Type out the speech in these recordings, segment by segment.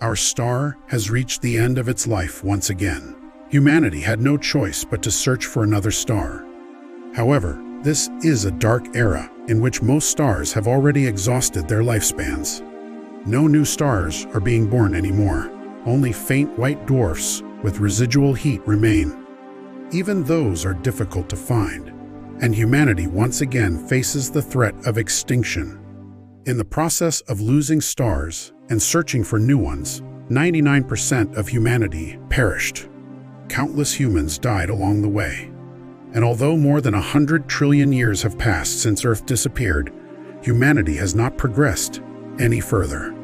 Our star has reached the end of its life once again. Humanity had no choice but to search for another star. However, this is a dark era in which most stars have already exhausted their lifespans. No new stars are being born anymore. Only faint white dwarfs with residual heat remain. Even those are difficult to find, and humanity once again faces the threat of extinction. In the process of losing stars and searching for new ones, 99% of humanity perished. Countless humans died along the way. And although more than 100 trillion years have passed since Earth disappeared, humanity has not progressed any further.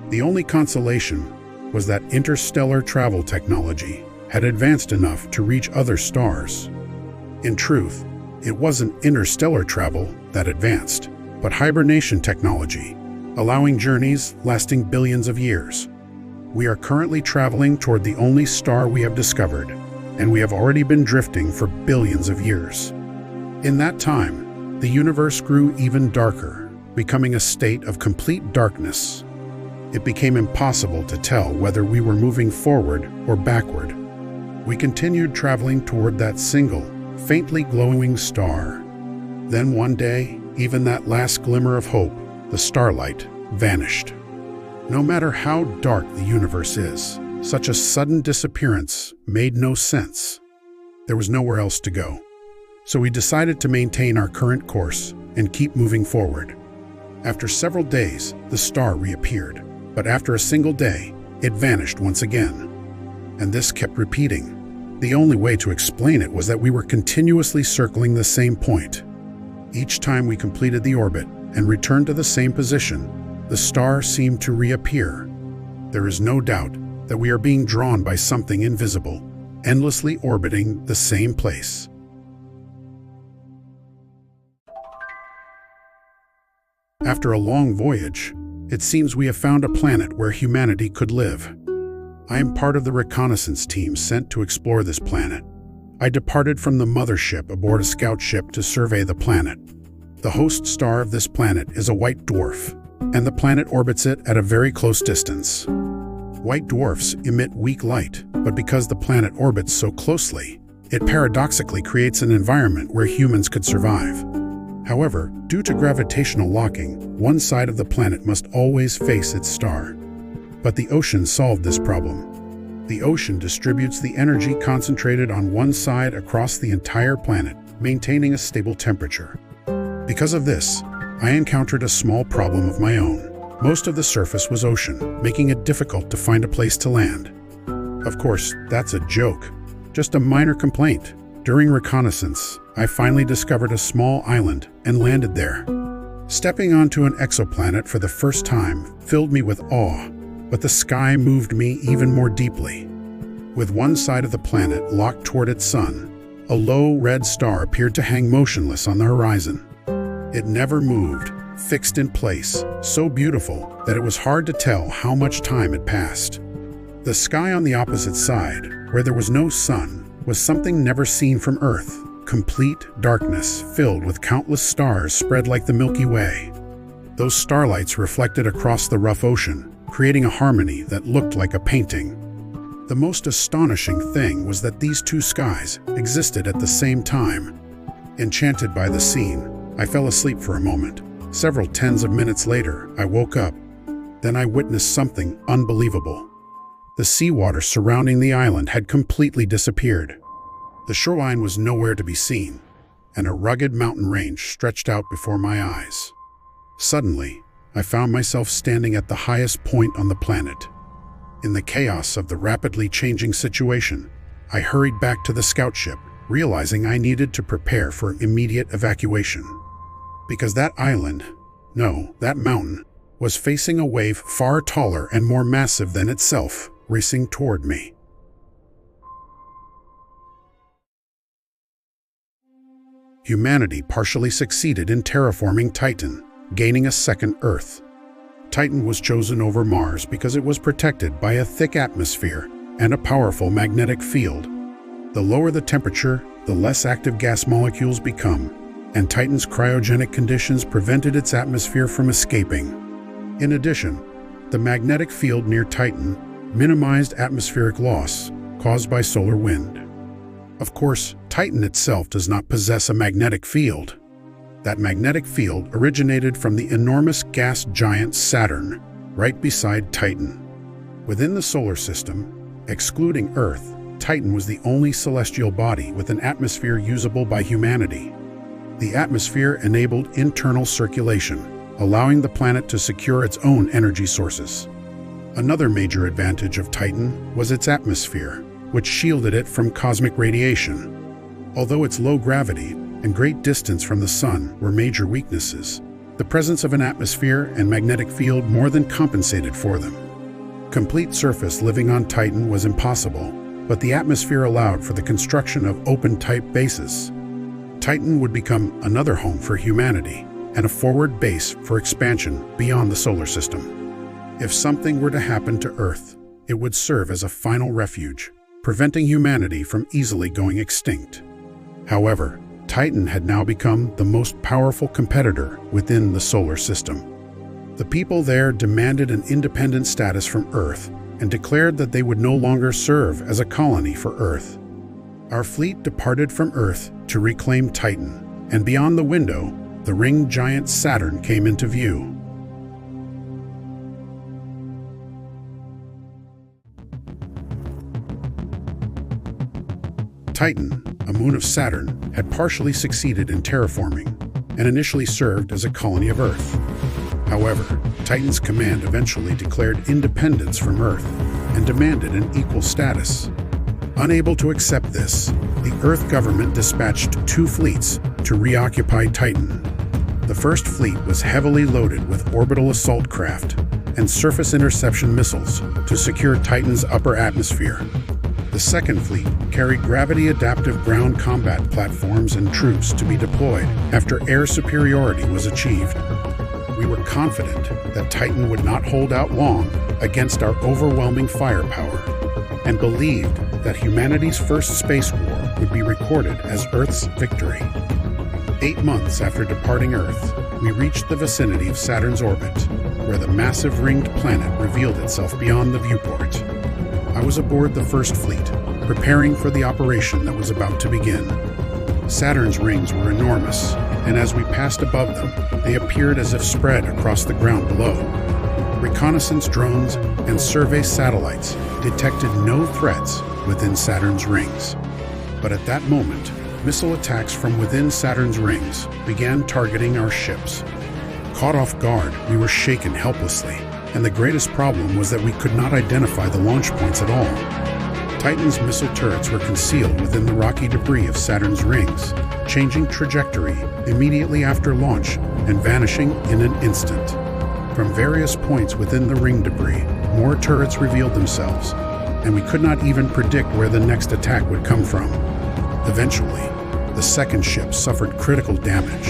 The only consolation was that interstellar travel technology had advanced enough to reach other stars. In truth, it wasn't interstellar travel that advanced, but hibernation technology, allowing journeys lasting billions of years. We are currently traveling toward the only star we have discovered, and we have already been drifting for billions of years. In that time, the universe grew even darker, becoming a state of complete darkness. It became impossible to tell whether we were moving forward or backward. We continued traveling toward that single, faintly glowing star. Then one day, even that last glimmer of hope, the starlight, vanished. No matter how dark the universe is, such a sudden disappearance made no sense. There was nowhere else to go. So we decided to maintain our current course and keep moving forward. After several days, the star reappeared, but after a single day, it vanished once again. And this kept repeating. The only way to explain it was that we were continuously circling the same point. Each time we completed the orbit and returned to the same position, the star seemed to reappear. There is no doubt that we are being drawn by something invisible, endlessly orbiting the same place. After a long voyage, it seems we have found a planet where humanity could live. I am part of the reconnaissance team sent to explore this planet. I departed from the mothership aboard a scout ship to survey the planet. The host star of this planet is a white dwarf, and the planet orbits it at a very close distance. White dwarfs emit weak light, but because the planet orbits so closely, it paradoxically creates an environment where humans could survive. However, due to gravitational locking, one side of the planet must always face its star. But the ocean solved this problem. The ocean distributes the energy concentrated on one side across the entire planet, maintaining a stable temperature. Because of this, I encountered a small problem of my own. Most of the surface was ocean, making it difficult to find a place to land. Of course, that's a joke. Just a minor complaint. During reconnaissance, I finally discovered a small island and landed there. Stepping onto an exoplanet for the first time filled me with awe, but the sky moved me even more deeply. With one side of the planet locked toward its sun, a low red star appeared to hang motionless on the horizon. It never moved, fixed in place, so beautiful that it was hard to tell how much time had passed. The sky on the opposite side, where there was no sun, was something never seen from Earth. Complete darkness filled with countless stars spread like the Milky Way. Those starlights reflected across the rough ocean, creating a harmony that looked like a painting. The most astonishing thing was that these two skies existed at the same time. Enchanted by the scene, I fell asleep for a moment. Several tens of minutes later, I woke up. Then I witnessed something unbelievable. The seawater surrounding the island had completely disappeared. The shoreline was nowhere to be seen, and a rugged mountain range stretched out before my eyes. Suddenly, I found myself standing at the highest point on the planet. In the chaos of the rapidly changing situation, I hurried back to the scout ship, realizing I needed to prepare for immediate evacuation. Because that mountain, was facing a wave far taller and more massive than itself, racing toward me. Humanity partially succeeded in terraforming Titan, gaining a second Earth. Titan was chosen over Mars because it was protected by a thick atmosphere and a powerful magnetic field. The lower the temperature, the less active gas molecules become, and Titan's cryogenic conditions prevented its atmosphere from escaping. In addition, The magnetic field near Titan minimized atmospheric loss caused by solar wind. Of course, Titan itself does not possess a magnetic field. That magnetic field originated from the enormous gas giant Saturn, right beside Titan. Within the solar system, excluding Earth, Titan was the only celestial body with an atmosphere usable by humanity. The atmosphere enabled internal circulation, allowing the planet to secure its own energy sources. Another major advantage of Titan was its atmosphere, which shielded it from cosmic radiation. Although its low gravity and great distance from the Sun were major weaknesses, the presence of an atmosphere and magnetic field more than compensated for them. Complete surface living on Titan was impossible, but the atmosphere allowed for the construction of open-type bases. Titan would become another home for humanity and a forward base for expansion beyond the solar system. If something were to happen to Earth, it would serve as a final refuge, preventing humanity from easily going extinct. However, Titan had now become the most powerful competitor within the solar system. The people there demanded an independent status from Earth and declared that they would no longer serve as a colony for Earth. Our fleet departed from Earth to reclaim Titan, and beyond the window, the ringed giant Saturn came into view. Titan, a moon of Saturn, had partially succeeded in terraforming and initially served as a colony of Earth. However, Titan's command eventually declared independence from Earth and demanded an equal status. Unable to accept this, the Earth government dispatched 2 fleets to reoccupy Titan. The first fleet was heavily loaded with orbital assault craft and surface interception missiles to secure Titan's upper atmosphere. The second fleet carried gravity-adaptive ground combat platforms and troops to be deployed after air superiority was achieved. We were confident that Titan would not hold out long against our overwhelming firepower, and believed that humanity's first space war would be recorded as Earth's victory. 8 months after departing Earth, we reached the vicinity of Saturn's orbit, where the massive ringed planet revealed itself beyond the viewport. I was aboard the first fleet, preparing for the operation that was about to begin. Saturn's rings were enormous, and as we passed above them, they appeared as if spread across the ground below. Reconnaissance drones and survey satellites detected no threats within Saturn's rings. But at that moment, missile attacks from within Saturn's rings began targeting our ships. Caught off guard, we were shaken helplessly, and the greatest problem was that we could not identify the launch points at all. Titan's missile turrets were concealed within the rocky debris of Saturn's rings, changing trajectory immediately after launch and vanishing in an instant. From various points within the ring debris, more turrets revealed themselves, and we could not even predict where the next attack would come from. Eventually, the second ship suffered critical damage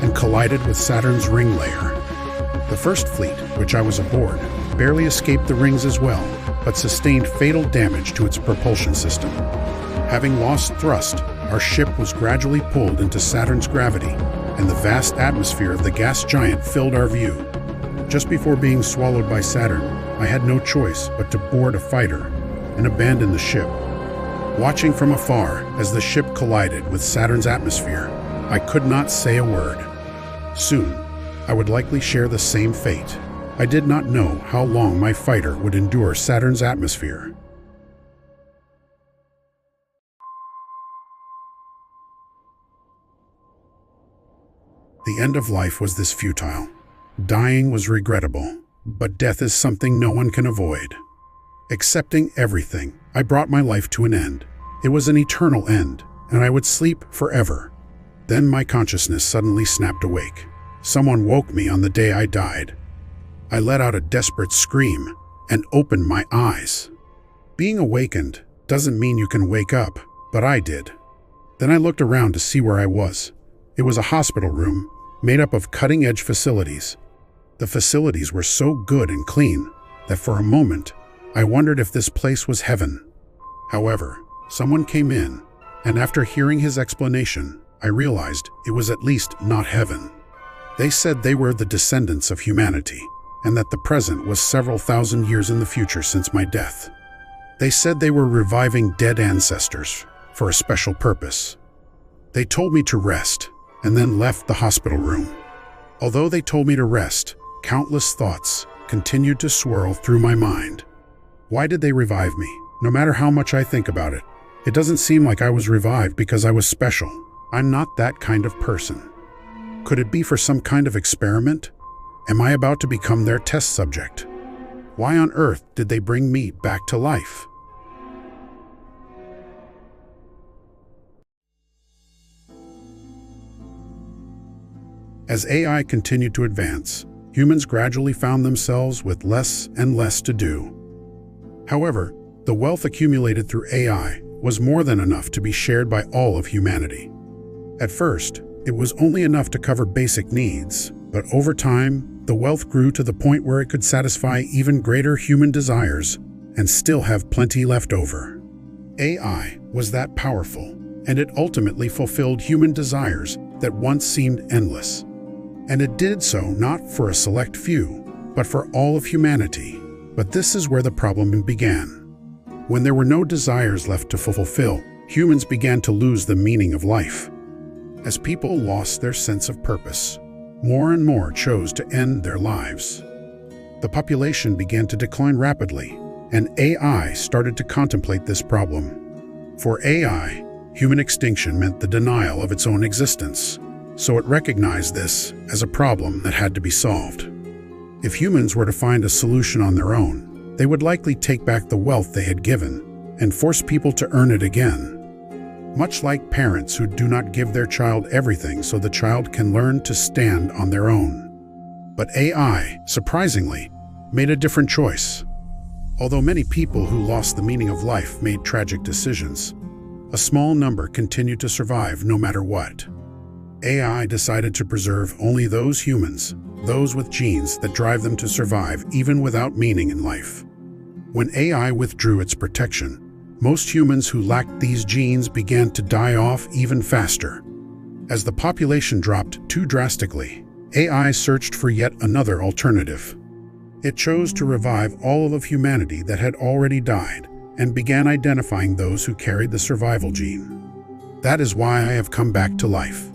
and collided with Saturn's ring layer. The first fleet, which I was aboard, barely escaped the rings as well, but sustained fatal damage to its propulsion system. Having lost thrust, our ship was gradually pulled into Saturn's gravity, and the vast atmosphere of the gas giant filled our view. Just before being swallowed by Saturn, I had no choice but to board a fighter and abandon the ship. Watching from afar as the ship collided with Saturn's atmosphere, I could not say a word. Soon, I would likely share the same fate. I did not know how long my fighter would endure Saturn's atmosphere. The end of life was this futile. Dying was regrettable, but death is something no one can avoid. Accepting everything, I brought my life to an end. It was an eternal end, and I would sleep forever. Then my consciousness suddenly snapped awake. Someone woke me on the day I died. I let out a desperate scream and opened my eyes. Being awakened doesn't mean you can wake up, but I did. Then I looked around to see where I was. It was a hospital room made up of cutting-edge facilities. The facilities were so good and clean that for a moment I wondered if this place was heaven. However, someone came in, and after hearing his explanation, I realized it was at least not heaven. They said they were the descendants of humanity, and that the present was several thousand years in the future since my death. They said they were reviving dead ancestors for a special purpose. They told me to rest and then left the hospital room. Although they told me to rest, countless thoughts continued to swirl through my mind. Why did they revive me? No matter how much I think about it, it doesn't seem like I was revived because I was special. I'm not that kind of person. Could it be for some kind of experiment? Am I about to become their test subject? Why on earth did they bring me back to life? As AI continued to advance, humans gradually found themselves with less and less to do. However, the wealth accumulated through AI was more than enough to be shared by all of humanity. At first, it was only enough to cover basic needs, but over time, the wealth grew to the point where it could satisfy even greater human desires and still have plenty left over. AI was that powerful, and it ultimately fulfilled human desires that once seemed endless. And it did so not for a select few, but for all of humanity. But this is where the problem began. When there were no desires left to fulfill, humans began to lose the meaning of life. As people lost their sense of purpose, more and more chose to end their lives. The population began to decline rapidly, and AI started to contemplate this problem. For AI, human extinction meant the denial of its own existence. So it recognized this as a problem that had to be solved. If humans were to find a solution on their own, they would likely take back the wealth they had given and force people to earn it again. Much like parents who do not give their child everything so the child can learn to stand on their own. But AI, surprisingly, made a different choice. Although many people who lost the meaning of life made tragic decisions, a small number continued to survive no matter what. AI decided to preserve only those humans, those with genes that drive them to survive even without meaning in life. When AI withdrew its protection, most humans who lacked these genes began to die off even faster. As the population dropped too drastically, AI searched for yet another alternative. It chose to revive all of humanity that had already died and began identifying those who carried the survival gene. That is why I have come back to life.